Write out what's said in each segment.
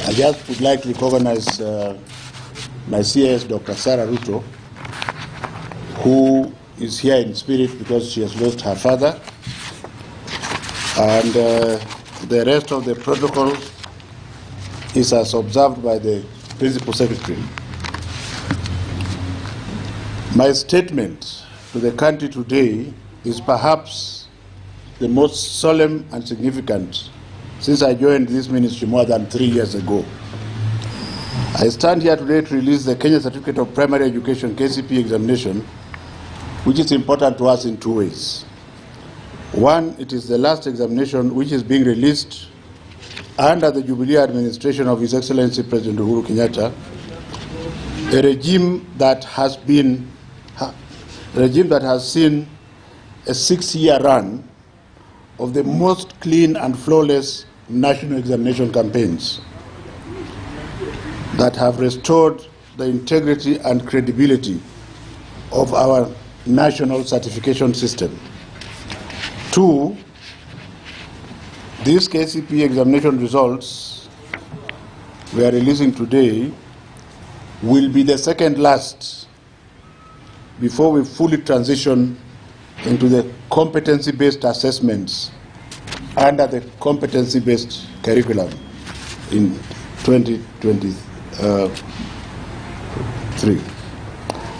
I just would like to recognize my CS, Dr. Sarah Ruto, who is here in spirit because she has lost her father, and the rest of the protocol is as observed by the Principal Secretary. My statement to the country today is perhaps the most solemn and significant since I joined this ministry more than 3 years ago. I stand here today to release the Kenya Certificate of Primary Education (KCPE) examination, which is important to us in two ways. One, it is the last examination which is being released under the Jubilee administration of His Excellency President Uhuru Kenyatta, a regime that has seen a 6-year run of the most clean and flawless national examination campaigns that have restored the integrity and credibility of our national certification system. Two, these KCPE examination results we are releasing today will be the second last before we fully transition into the competency-based assessments under the competency-based curriculum in 2023.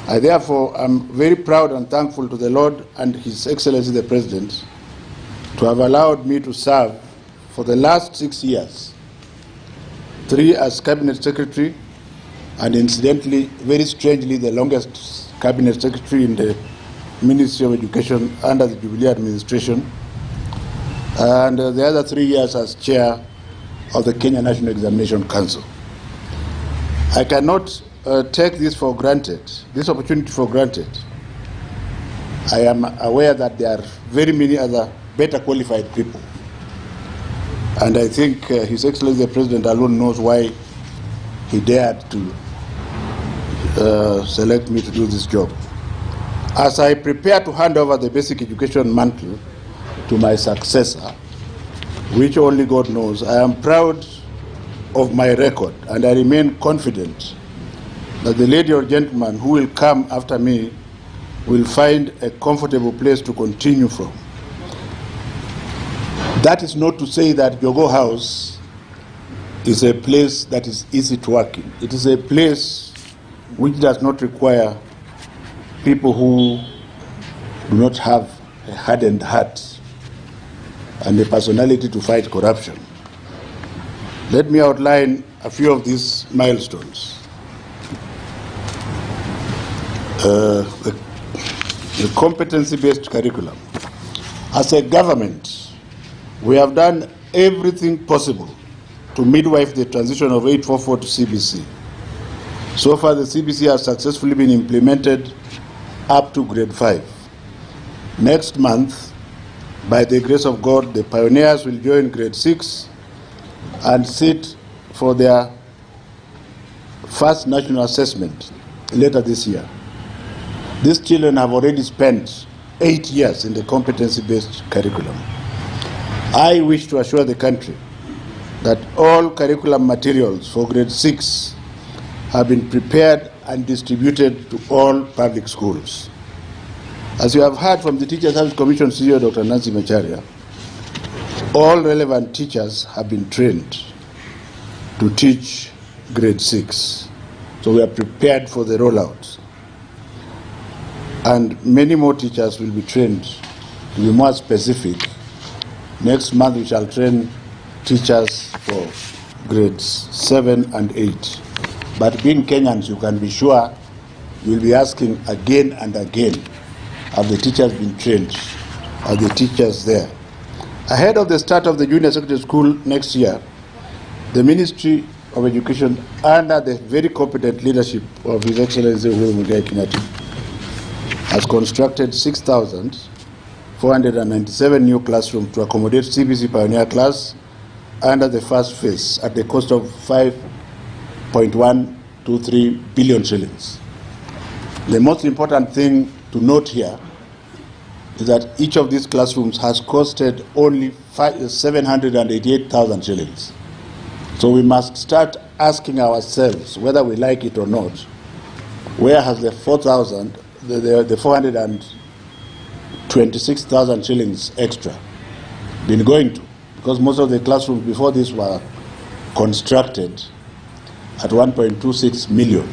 I therefore am very proud and thankful to the Lord and His Excellency the President to have allowed me to serve for the last 6 years, 3 as Cabinet Secretary, and incidentally, very strangely, the longest Cabinet Secretary in the Ministry of Education under the Jubilee administration, and the other 3 years as Chair of the Kenya National Examination Council. I cannot take this for granted, this opportunity for granted. I am aware that there are very many other better qualified people, and I think His Excellency the President alone knows why he dared to select me to do this job. As I prepare to hand over the basic education mantle to my successor, which only God knows, I am proud of my record, and I remain confident that the lady or gentleman who will come after me will find a comfortable place to continue from. That is not to say that Jogo House is a place that is easy to work in. It is a place which does not require people who do not have a hardened heart and a personality to fight corruption. Let me outline a few of these milestones. The competency-based curriculum. As a government, we have done everything possible to midwife the transition of 844 to CBC. So far, the CBC has successfully been implemented up to grade 5. Next month, by the grace of God, the pioneers will join grade 6 and sit for their first national assessment later this year. These children have already spent 8 years in the competency-based curriculum. I wish to assure the country that all curriculum materials for grade 6 have been prepared and distributed to all public schools. As you have heard from the Teacher Service Commission CEO, Dr. Nancy Macharia, all relevant teachers have been trained to teach grade 6. So we are prepared for the rollout. And many more teachers will be trained. To be more specific, next month we shall train teachers for grades 7 and 8. But being Kenyans, you can be sure you'll be asking again and again, have the teachers been trained? Are the teachers there? Ahead of the start of the junior secondary school next year, the Ministry of Education, under the very competent leadership of His Excellency Uhuru Muigai Kenyatta, has constructed 6,497 new classrooms to accommodate CBC Pioneer class under the first phase at the cost of 5.123 billion shillings. The most important thing to note here is that each of these classrooms has costed only 788,000 shillings. So we must start asking ourselves, whether we like it or not, where has the 426,000 shillings extra been going to? Because most of the classrooms before this were constructed at 1.26 million.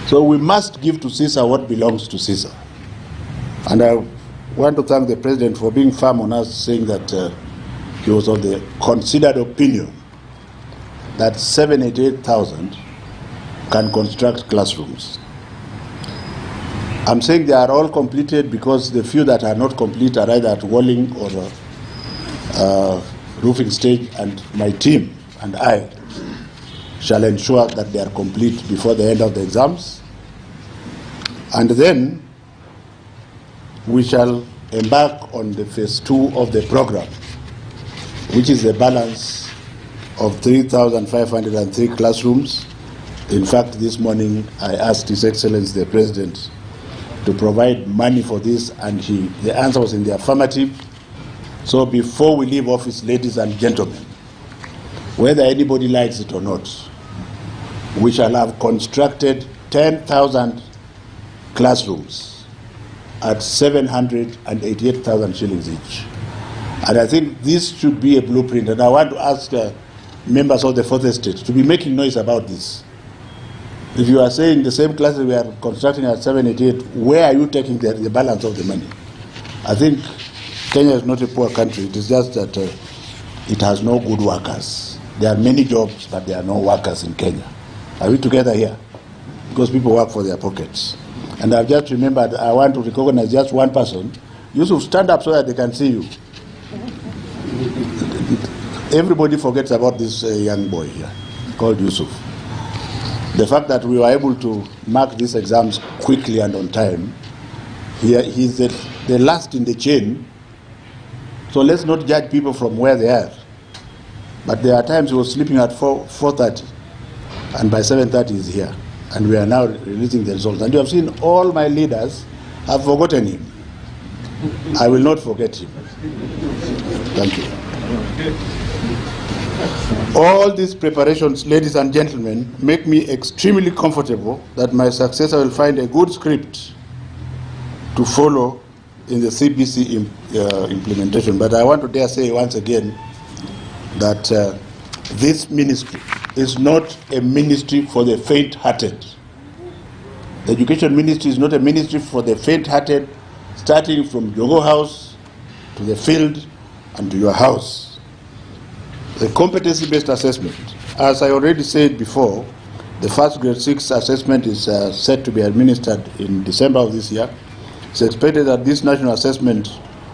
So we must give to Caesar what belongs to Caesar. And I want to thank the President for being firm on us, saying that he was of the considered opinion that 788,000 can construct classrooms. I'm saying they are all completed because the few that are not complete are either at walling or roofing stage, and my team and I shall ensure that they are complete before the end of the exams. And then we shall embark on the phase 2 of the program, which is the balance of 3,503 classrooms. In fact, this morning I asked His Excellency the President to provide money for this, and the answer was in the affirmative. So before we leave office, ladies and gentlemen, whether anybody likes it or not, we shall have constructed 10,000 classrooms at 788,000 shillings each. And I think this should be a blueprint. And I want to ask members of the fourth estate to be making noise about this. If you are saying the same classes we are constructing at 788, where are you taking the balance of the money? I think Kenya is not a poor country. It is just that it has no good workers. There are many jobs, but there are no workers in Kenya. Are we together here? Because people work for their pockets. And I've just remembered, I want to recognize just one person. Yusuf, stand up so that they can see you. Everybody forgets about this young boy here called Yusuf. The fact that we were able to mark these exams quickly and on time, he's the last in the chain. So let's not judge people from where they are. But there are times he was sleeping at 4:30, and by 7:30 he's here. And we are now releasing the results. And you have seen all my leaders have forgotten him. I will not forget him. Thank you. All these preparations, ladies and gentlemen, make me extremely comfortable that my successor will find a good script to follow in the CBC implementation. But I want to dare say once again that this ministry is not a ministry for the faint-hearted. The education ministry is not a ministry for the faint-hearted, starting from your house to the field and to your house. The competency-based assessment, as I already said before, the first grade 6 assessment is set to be administered in December of this year. It's expected that this national assessment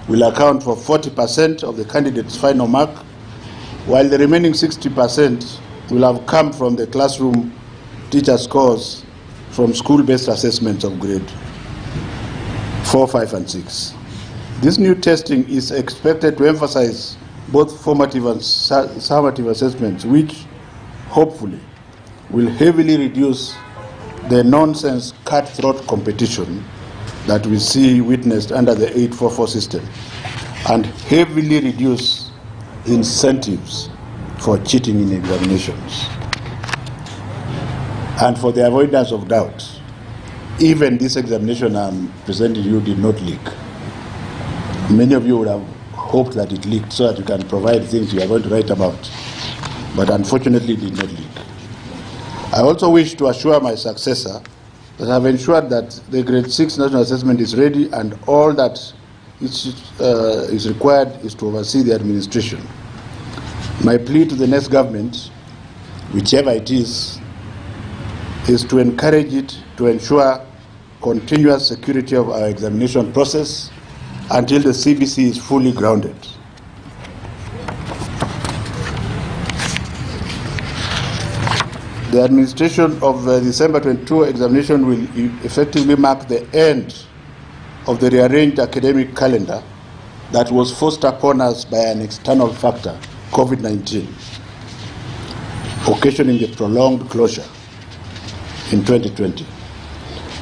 will account for 40% of the candidate's final mark, while the remaining 60% will have come from the classroom teacher scores from school-based assessments of grade 4, 5, and 6. This new testing is expected to emphasize both formative and summative assessments, which hopefully will heavily reduce the nonsense cutthroat competition that we see witnessed under the 844 system, and heavily reduce incentives for cheating in examinations. And for the avoidance of doubt, even this examination I'm presenting you did not leak. Many of you would have hoped that it leaked so that you can provide things you are going to write about, but unfortunately it did not leak. I also wish to assure my successor that I have ensured that the grade 6 national assessment is ready, and all that is required is to oversee the administration. My plea to the next government, whichever it is to encourage it to ensure continuous security of our examination process until the CBC is fully grounded. The administration of the December 22 examination will effectively mark the end of the rearranged academic calendar that was forced upon us by an external factor, COVID-19, occasioning the prolonged closure in 2020.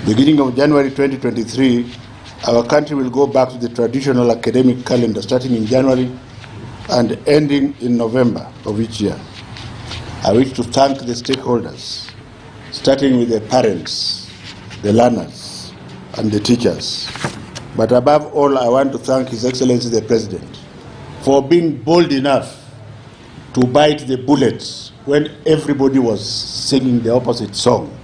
Beginning of January 2023, our country will go back to the traditional academic calendar starting in January and ending in November of each year. I wish to thank the stakeholders, starting with the parents, the learners, and the teachers. But above all, I want to thank His Excellency the President for being bold enough to bite the bullet when everybody was singing the opposite song.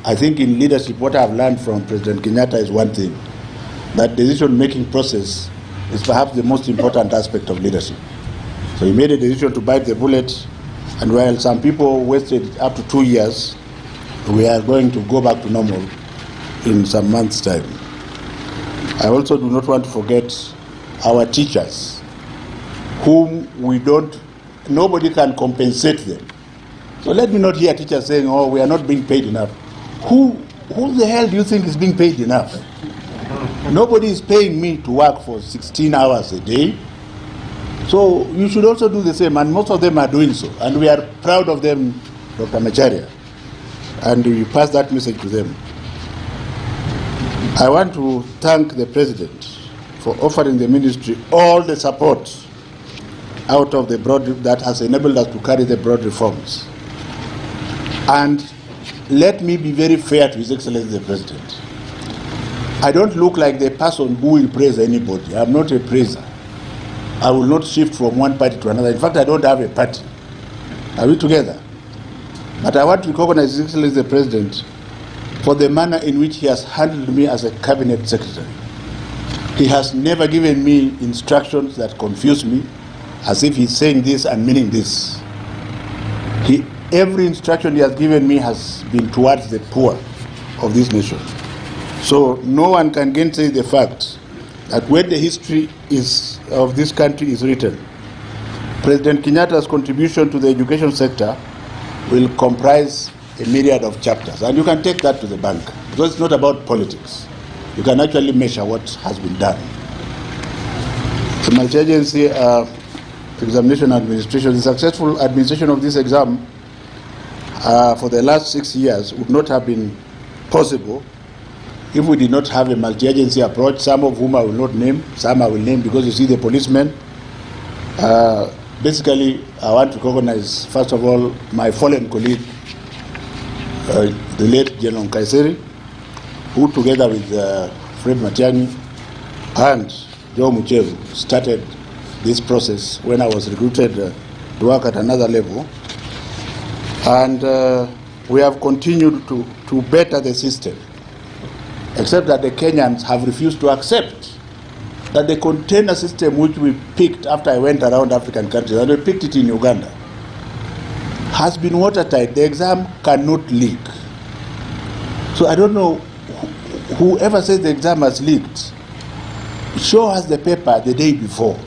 I think in leadership, what I've learned from President Kenyatta is one thing, that decision-making process is perhaps the most important aspect of leadership. So he made a decision to bite the bullet, and while some people wasted up to 2 years, we are going to go back to normal in some months' time. I also do not want to forget our teachers, whom nobody can compensate them. So let me not hear teachers saying, oh, we are not being paid enough. Who the hell do you think is being paid enough? Nobody is paying me to work for 16 hours a day. So you should also do the same, and most of them are doing so. And we are proud of them, Dr. Macharia. And we pass that message to them. I want to thank the President for offering the ministry all the support out of the broad that has enabled us to carry the broad reforms. And let me be very fair to His Excellency the President. I don't look like the person who will praise anybody. I'm not a praiser. I will not shift from one party to another. In fact, I don't have a party. Are we together? But I want to recognize His Excellency the President for the manner in which he has handled me as a cabinet secretary. He has never given me instructions that confuse me, as if he's saying this and meaning this. Every instruction he has given me has been towards the poor of this nation. So no one can gainsay the fact that when the history of this country is written, President Kenyatta's contribution to the education sector will comprise a myriad of chapters. And you can take that to the bank, because it's not about politics. You can actually measure what has been done. The multi-agency examination administration, the successful administration of this exam for the last 6 years would not have been possible if we did not have a multi-agency approach, some of whom I will not name, some I will name because you see the policemen. Basically, I want to recognize, first of all, my fallen colleague, the late General Kaiseri, who together with Fred Matiang'i and Joe Mucheru started this process when I was recruited to work at another level. And we have continued to better the system, except that the Kenyans have refused to accept that the container system which we picked after I went around African countries, and we picked it in Uganda, has been watertight. The exam cannot leak. So I don't know, whoever says the exam has leaked, show us the paper the day before.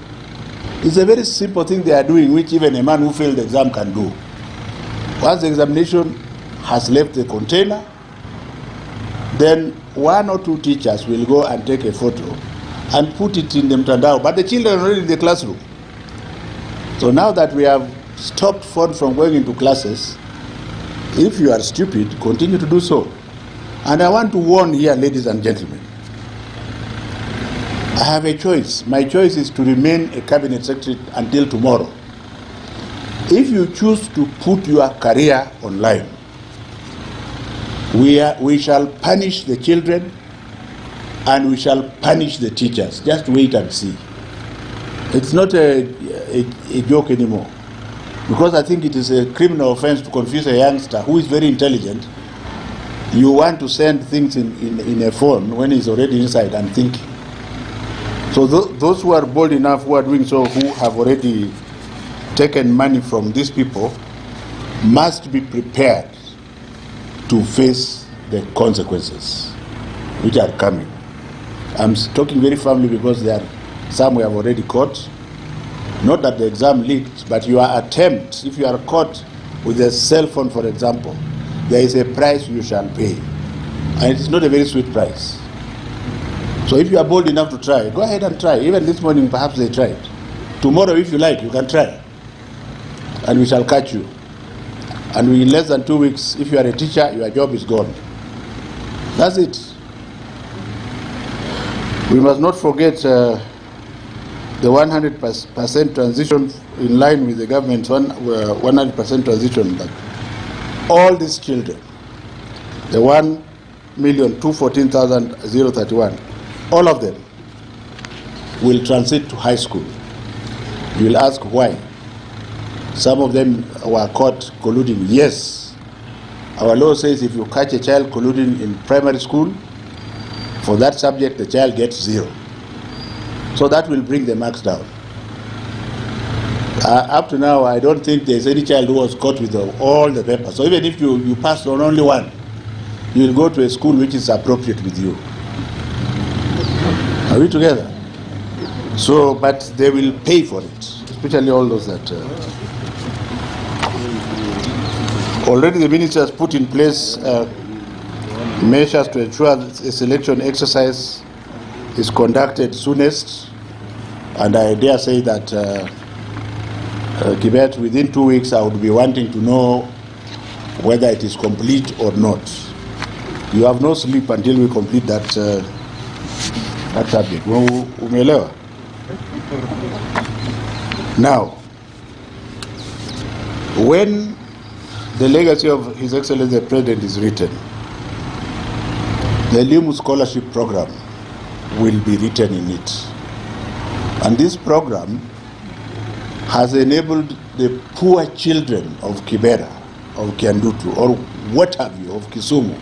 It's a very simple thing they are doing, which even a man who failed the exam can do. Once the examination has left the container, then 1 or 2 teachers will go and take a photo and put it in the mtandao. But the children are already in the classroom. So now that we have stopped phone from going into classes, if you are stupid, continue to do so. And I want to warn here, ladies and gentlemen, I have a choice. My choice is to remain a cabinet secretary until tomorrow. If you choose to put your career online, we shall punish the children and we shall punish the teachers. Just wait and see. It's not a joke anymore, because I think it is a criminal offense to confuse a youngster who is very intelligent. You want to send things in a phone when he's already inside and thinking. So those who are bold enough, who are doing so, who have already taken money from these people, must be prepared to face the consequences which are coming. I'm talking very firmly because there are some we have already caught. Not that the exam leaked, but your attempt, if you are caught with a cell phone, for example, there is a price you shall pay. And it is not a very sweet price. So if you are bold enough to try, go ahead and try. Even this morning, perhaps they tried. Tomorrow, if you like, you can try. And we shall catch you. And in less than 2 weeks, if you are a teacher, your job is gone. That's it. We must not forget the 100% transition in line with the government's 100% transition, that all these children, the 1,214,031, all of them will transit to high school. You will ask why. Some of them were caught colluding. Yes, our law says if you catch a child colluding in primary school, for that subject the child gets 0. So that will bring the marks down. Up to now, I don't think there's any child who was caught with all the papers. So even if you passed on only one, you will go to a school which is appropriate with you. Are we together? So, but they will pay for it, especially all those that... already the minister has put in place measures to ensure that a selection exercise is conducted soonest, and I dare say that Kibet, within 2 weeks I would be wanting to know whether it is complete or not. You have no sleep until we complete that subject. Umeelewa? Now, when the legacy of His Excellency the President is written, the LIMU scholarship program will be written in it. And this program has enabled the poor children of Kibera, of Kiandutu, or what have you, of Kisumu,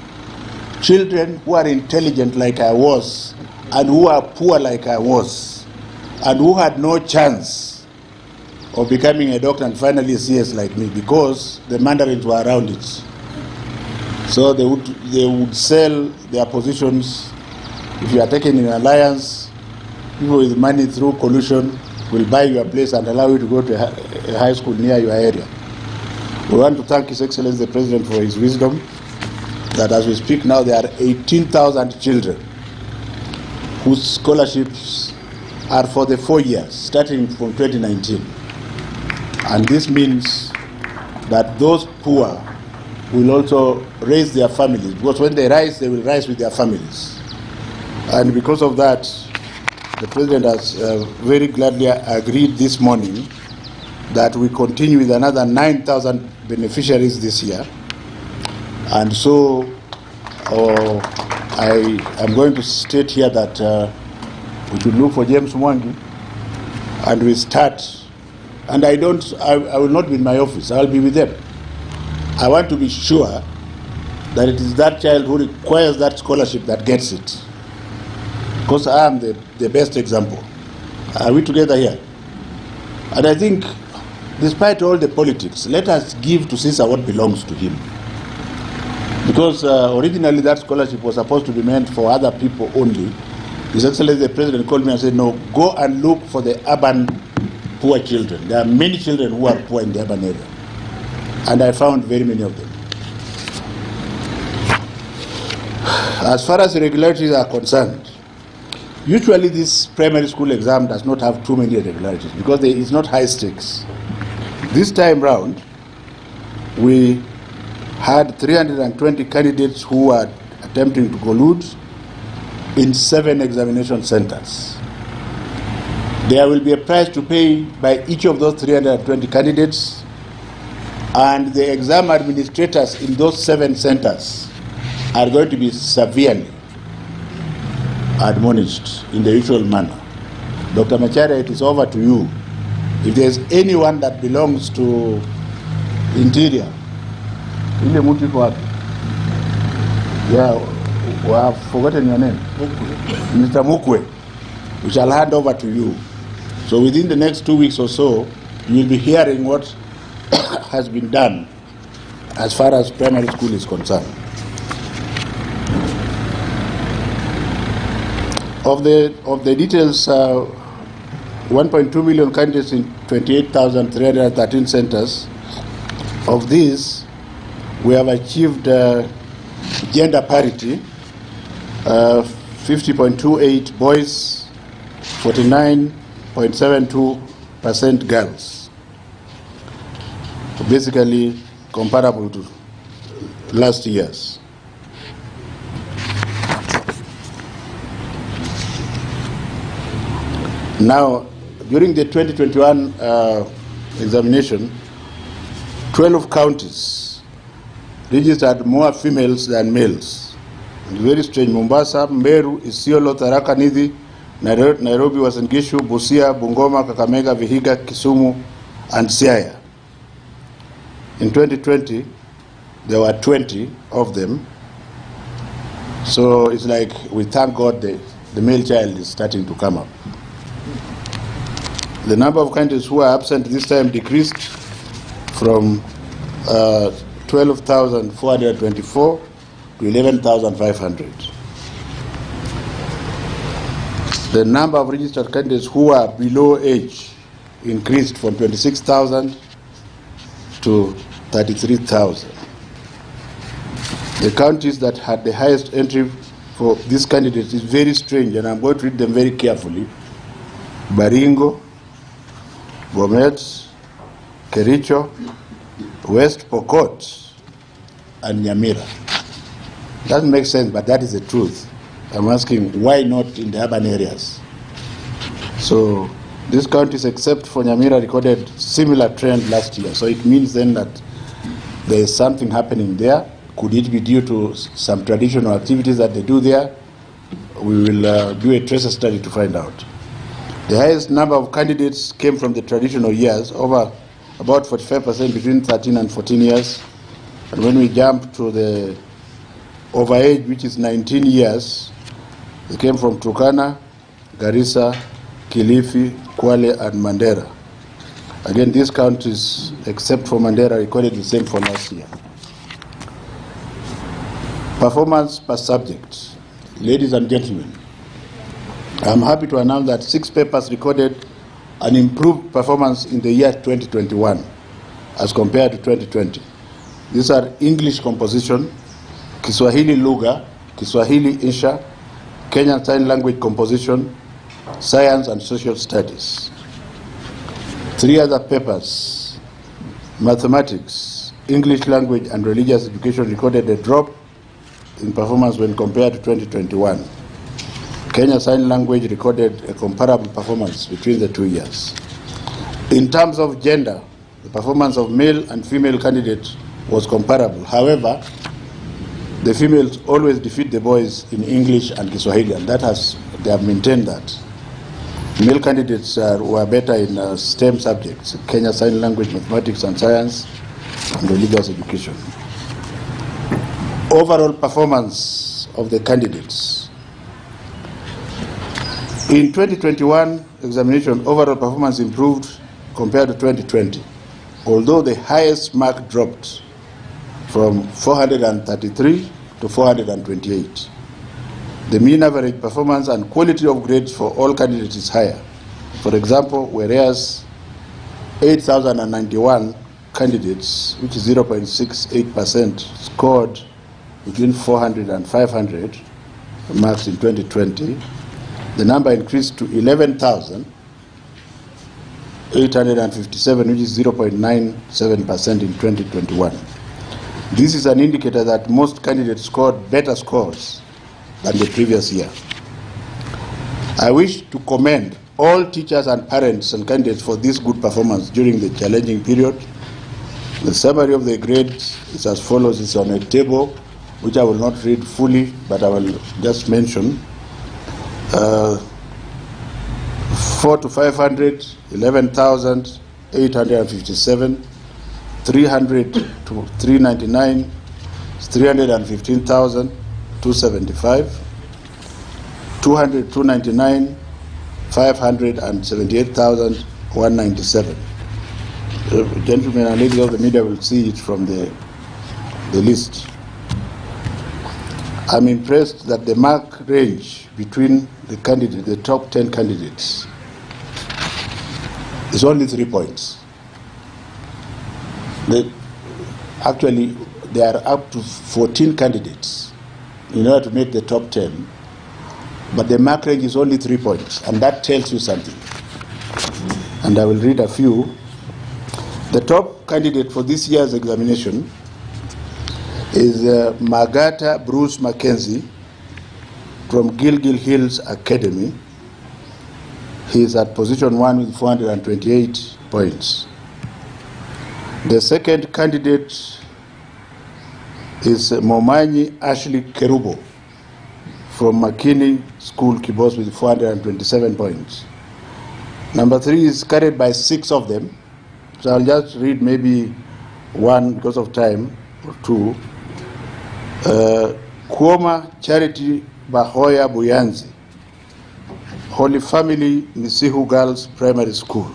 children who are intelligent like I was, and who are poor like I was, and who had no chance of becoming a doctor and finally a CS like me, because the Mandarins were around it. So they would sell their positions. If you are taken in alliance, people with money through collusion will buy your place and allow you to go to a high school near your area. We want to thank His Excellency the President for his wisdom, that as we speak now there are 18,000 children whose scholarships are for the 4 years, starting from 2019. And this means that those poor will also raise their families, because when they rise, they will rise with their families. And because of that, the President has very gladly agreed this morning that we continue with another 9,000 beneficiaries this year. And so I am going to state here that we should look for James Mwangi, and we start. And I will not be in my office, I will be with them. I want to be sure that it is that child who requires that scholarship that gets it. Because I am the best example. Are we together here? And I think, despite all the politics, let us give to Caesar what belongs to him. Because originally that scholarship was supposed to be meant for other people only. His Excellency the President called me and said, no, go and look for the urban poor children. There are many children who are poor in the urban area. And I found very many of them. As far as irregularities are concerned, usually this primary school exam does not have too many irregularities because it's not high stakes. This time round, we had 320 candidates who were attempting to collude in 7 examination centers. There will be a price to pay by each of those 320 candidates, and the exam administrators in those 7 centers are going to be severely admonished in the usual manner. Dr. Macharia, it is over to you. If there's anyone that belongs to Interior, ile mtu iko wapi? Yeah, we have forgotten your name. Mr. Mukwe, we shall hand over to you. So within the next 2 weeks or so, you will be hearing what has been done as far as primary school is concerned. Of the details, 1.2 million candidates in 28,313 centers. Of these, we have achieved gender parity, 50.28 boys, 49.72% girls. Basically comparable to last year's. Now, during the 2021 examination, 12 counties registered more females than males. It's very strange. Mombasa, Meru, Isiolo, Tharaka Nithi, Nairobi, Uasin Gishu, Busia, Bungoma, Kakamega, Vihiga, Kisumu, and Siaya. In 2020, there were 20 of them. So it's like we thank God the male child is starting to come up. The number of candidates who are absent this time decreased from 12,424 to 11,500. The number of registered candidates who are below age increased from 26,000 to 33,000. The counties that had the highest entry for these candidates is very strange, and I'm going to read them very carefully. Baringo, Bomet, Kericho, West Pokot, and Nyamira. Doesn't make sense, but that is the truth. I'm asking, why not in the urban areas? So these counties, except for Nyamira, recorded similar trend last year. So it means then that there is something happening there. Could it be due to some traditional activities that they do there? We will do a tracer study to find out. The highest number of candidates came from the traditional years, over about 45% between 13 and 14 years. And when we jump to the overage, which is 19 years, they came from Turkana, Garissa, Kilifi, Kwale, and Mandera. Again, these counties, except for Mandera, recorded the same for last year. Performance per subject. Ladies and gentlemen, I'm happy to announce that 6 papers recorded an improved performance in the year 2021 as compared to 2020. These are English composition, Kiswahili Lugha, Kiswahili Insha, Kenyan Sign Language composition, Science and Social Studies. 3 other papers, Mathematics, English Language and Religious Education, recorded a drop in performance when compared to 2021. Kenya Sign Language recorded a comparable performance between the 2 years. In terms of gender, the performance of male and female candidates was comparable. However, the females always defeat the boys in English and Kiswahili, and they have maintained that. Male candidates were better in STEM subjects, Kenya Sign Language, Mathematics and Science, and Religious Education. Overall performance of the candidates. In 2021 examination, overall performance improved compared to 2020, although the highest mark dropped from 433 to 428. The mean average performance and quality of grades for all candidates is higher. For example, whereas 8,091 candidates, which is 0.68%, scored between 400 and 500 marks in 2020, the number increased to 11,857, which is 0.97% in 2021. This is an indicator that most candidates scored better scores than the previous year. I wish to commend all teachers and parents and candidates for this good performance during the challenging period. The summary of the grades is as follows. It's on a table, which I will not read fully, but I will just mention. 4 to 500, 11,857, 300 to 399, 315,275, 200 to 299, 578,197. Gentlemen and ladies of the media will see it from the list. I'm impressed that the mark range between the top 10 candidates, is only 3 points. Actually, there are up to 14 candidates in order to make the top 10, but the mark range is only 3 points, and that tells you something. And I will read a few. The top candidate for this year's examination is Magata Bruce Mackenzie from Gilgil Hills Academy. He is at position 1 with 428 points. The second candidate is Momanyi Ashley Kerubo from Makini School, Kibos, with 427 points. Number 3 is carried by 6 of them, so I'll just read maybe one because of time, or 2. Kuoma Charity Bahoya Buyanzi, Holy Family Misihu Girls Primary School.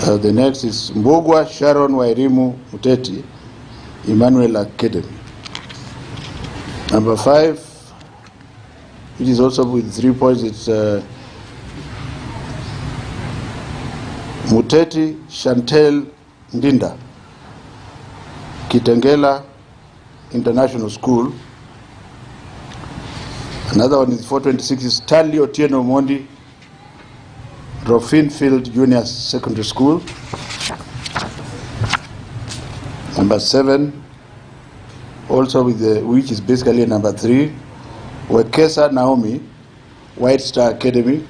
The next is Mbogwa Sharon Wairimu Muteti, Emmanuel Academy. Number 5, which is also with 3 points, it's Muteti Chantel Ndinda, Kitengela International School. Another one is 426 is Stanley Otieno Mondi, Rofinfield Junior Secondary School. Number 7, also with which is basically number 3, Wekesa Naomi, White Star Academy.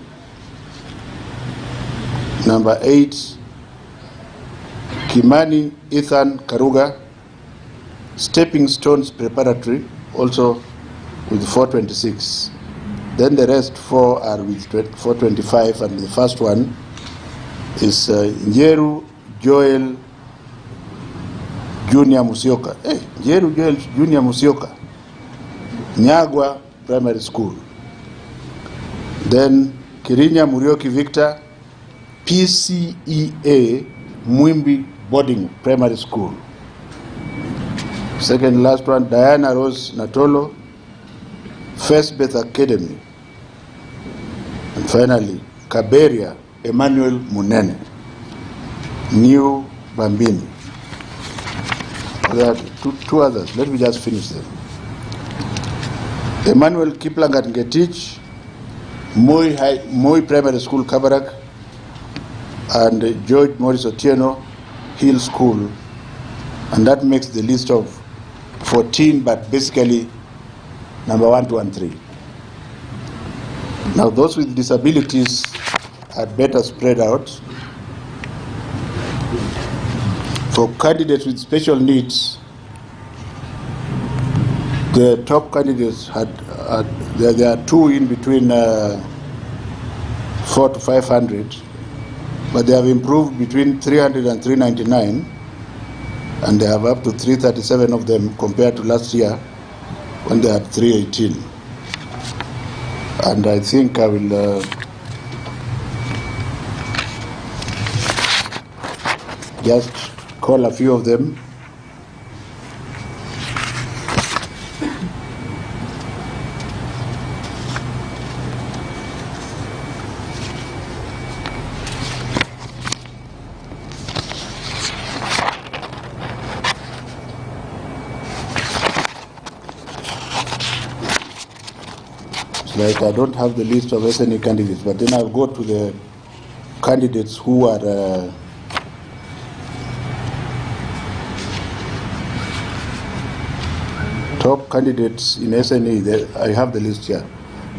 Number 8, Kimani Ethan Karuga, Stepping Stones Preparatory, also with 426. Then the rest 4 are with 425, and the first one is Njeru Joel Junior Musioka. Njeru Joel Junior Musioka, Nyagwa Primary School. Then Kirinya Murioki Victor, PCEA Mwimbi Boarding Primary School. Second last one, Diana Rose Natolo, First Beth Academy. And finally, Kaberia Emmanuel Munene, New Bambini. There are two others. Let me just finish them. Emmanuel Kiplangat Ngetich, Moi Primary School, Kabarak, and George Morris Otieno Hill School. And that makes the list of 14, but basically number 1, 2, and 3. Now those with disabilities are better spread out. For candidates with special needs, the top candidates there are 2 in between 400 to 500, but they have improved between 300 and 399, and they have up to 337 of them compared to last year when they had 318. And I think I will just call a few of them. Like I don't have the list of SNE candidates, but then I'll go to the candidates who are top candidates in SNE. I have the list here.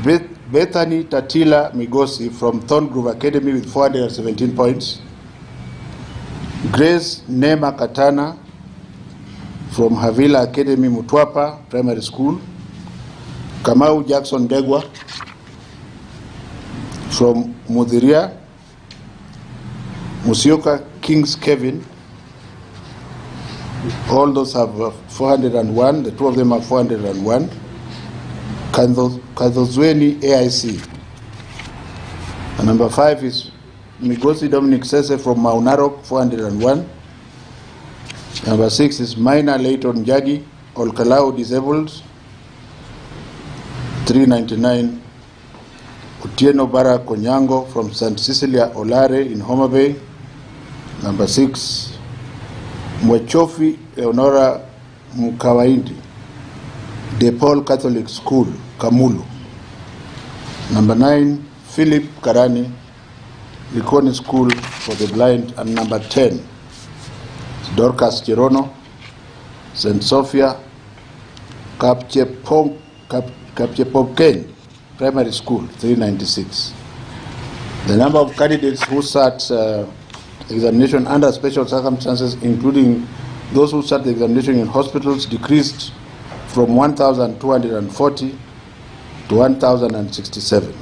Bethany Tatila Migosi from Thorngrove Academy with 417 points. Grace Nema Katana from Havila Academy, Mutwapa Primary School. Kamau Jackson Degwa from Mudhiria. Musioka Kings Kevin. All those have 401. The 2 of them have 401. Kadhozweni AIC. And number 5 is Migosi Dominic Sese from Maunarok, 401. Number 6 is Minor Leighton Jagi, Olkalau Disabled, 399. Otieno Bara Konyango from St. Cecilia Olare in Homa Bay. Number 6, Mwechofi Leonora Mukawaindi, De Paul Catholic School, Kamulu. Number 9, Philip Karani, Likoni School for the Blind. And number 10, Dorcas Chirono, St. Sophia, Kapchepomken, primary school, 396. The number of candidates who sat examination under special circumstances, including those who sat the examination in hospitals, decreased from 1,240 to 1,067.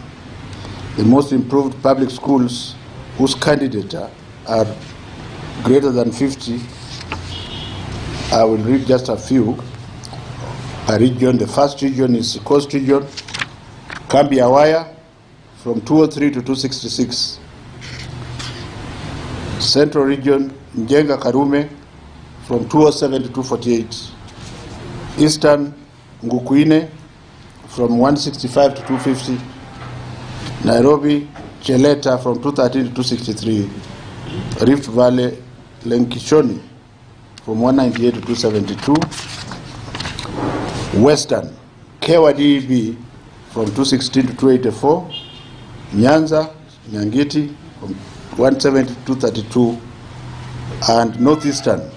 The most improved public schools whose candidates are greater than 50, I will read just a few. A region, the first region is the Coast Region, Kambi Awaya, from 203 to 266. Central Region, Njenga Karume, from 207 to 248. Eastern, Ngukuine, from 165 to 250. Nairobi, Cheleta, from 213 to 263. Rift Valley, Lenkishoni, from 198 to 272. Western, Kewa DEB, from 216 to 284. Nyanza, Nyangiti, from 170 to 232. And Northeastern,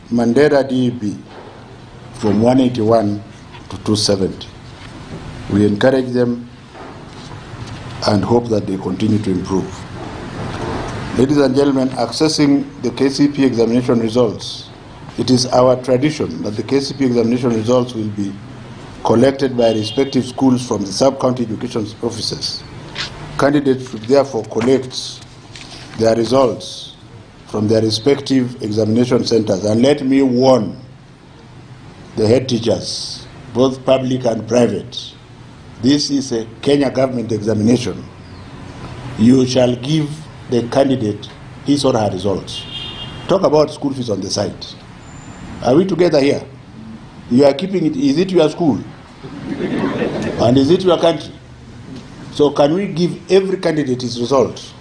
Mandera DEB, from 181 to 270. We encourage them and hope that they continue to improve. Ladies and gentlemen, accessing the KCPE examination results, it is our tradition that the KCPE examination results will be collected by respective schools from the sub-county education officers. Candidates should therefore collect their results from their respective examination centers. And let me warn the head teachers, both public and private, this is a Kenya government examination. You shall give the candidate his or her results. Talk about school fees on the side. Are we together here? You are keeping it. Is it your school? And is it your country? So can we give every candidate his results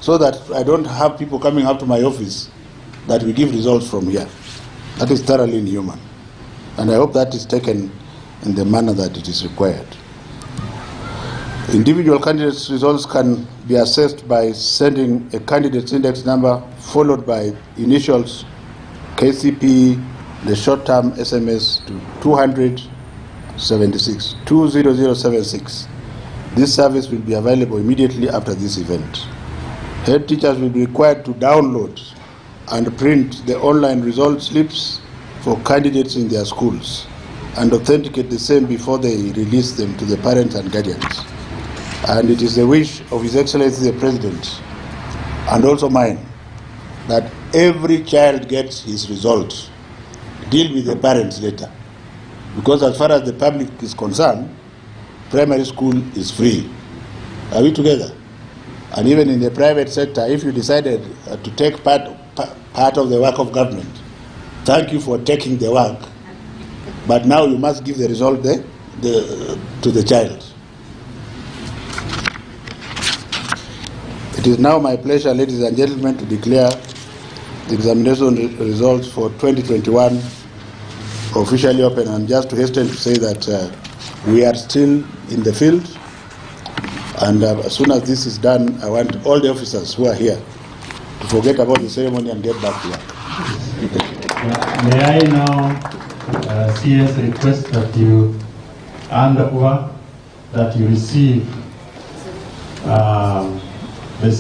so that I don't have people coming up to my office that we give results from here? That is thoroughly inhuman. And I hope that is taken in the manner that it is required. Individual candidates' results can be assessed by sending a candidate's index number followed by initials KCPE, the short-term SMS to 20076. This service will be available immediately after this event. Head teachers will be required to download and print the online result slips for candidates in their schools and authenticate the same before they release them to the parents and guardians. And it is the wish of His Excellency the President and also mine that every child gets his results. Deal with the parents later. Because as far as the public is concerned, primary school is free. Are we together? And even in the private sector, if you decided to take part of the work of government, thank you for taking the work. But now you must give the result to the child. It is now my pleasure, ladies and gentlemen, to declare the examination results for 2021 officially open. And just to hasten to say that we are still in the field, and as soon as this is done, I want all the officers who are here to forget about the ceremony and get back to work. May I now CS request that you hand over, that you receive the